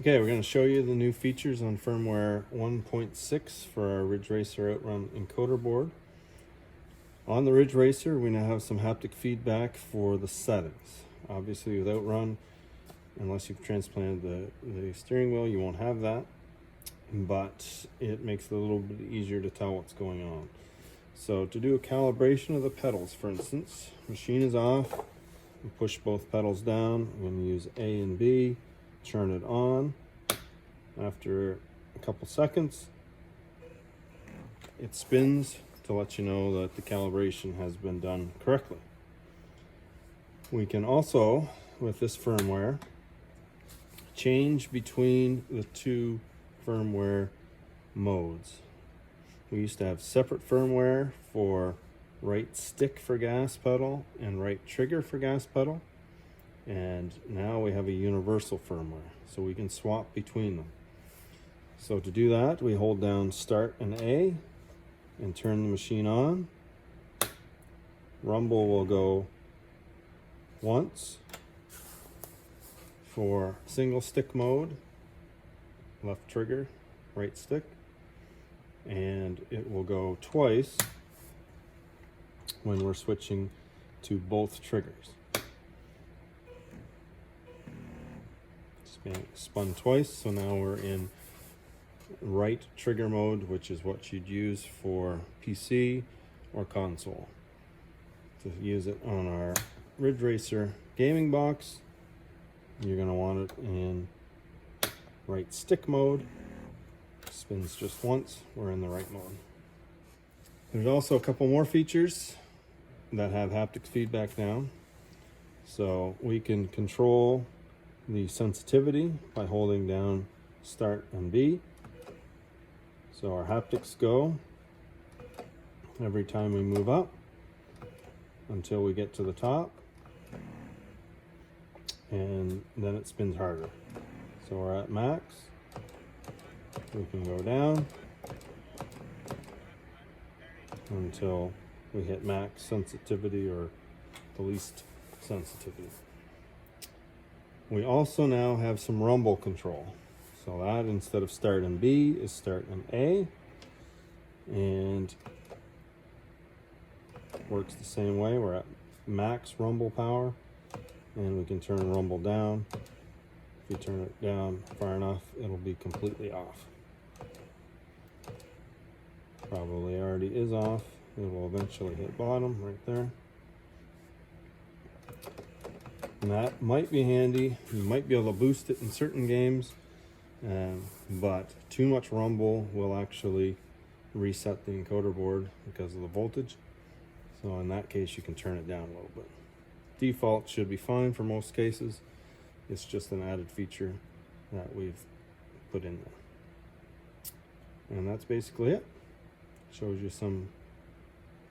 Okay, we're going to show you the new features on firmware 1.6 for our Ridge Racer Outrun encoder board. On the Ridge Racer, we now have some haptic feedback for the settings. Obviously with Outrun, unless you've transplanted the steering wheel, you won't have that, but it makes it a little bit easier to tell what's going on. So to do a calibration of the pedals, for instance, machine is off, we push both pedals down, I'm going to use A and B, turn it on. After a couple seconds, it spins to let you know that the calibration has been done correctly. We can also, with this firmware, change between the two firmware modes. We used to have separate firmware for right stick for gas pedal and right trigger for gas pedal, and now we have a universal firmware, so we can swap between them. So to do that, we hold down Start and A and turn the machine on. Rumble will go once for single stick mode, left trigger, right stick, and it will go twice when we're switching to both triggers. Spun twice, so now we're in right trigger mode, which is what you'd use for PC or console. To use it on our Ridge Racer gaming box, you're going to want it in right stick mode. Spins just once, we're in the right mode. There's also a couple more features that have haptic feedback now. So we can control the sensitivity by holding down Start and B. So our haptics go every time we move up until we get to the top, and then it spins harder. So we're at max. We can go down until we hit max sensitivity or the least sensitivity. We also now have some rumble control. So that, instead of Start and B, is Start and A, and works the same way. We're at max rumble power, and we can turn rumble down. If you turn it down far enough, it'll be completely off. Probably already is off. It will eventually hit bottom right there. And that might be handy. You might be able to boost it in certain games, but too much rumble will actually reset the encoder board because of the voltage. So in that case, you can turn it down a little bit. Default should be fine for most cases. It's just an added feature that we've put in there. And that's basically it. Shows you some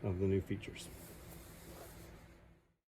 of the new features.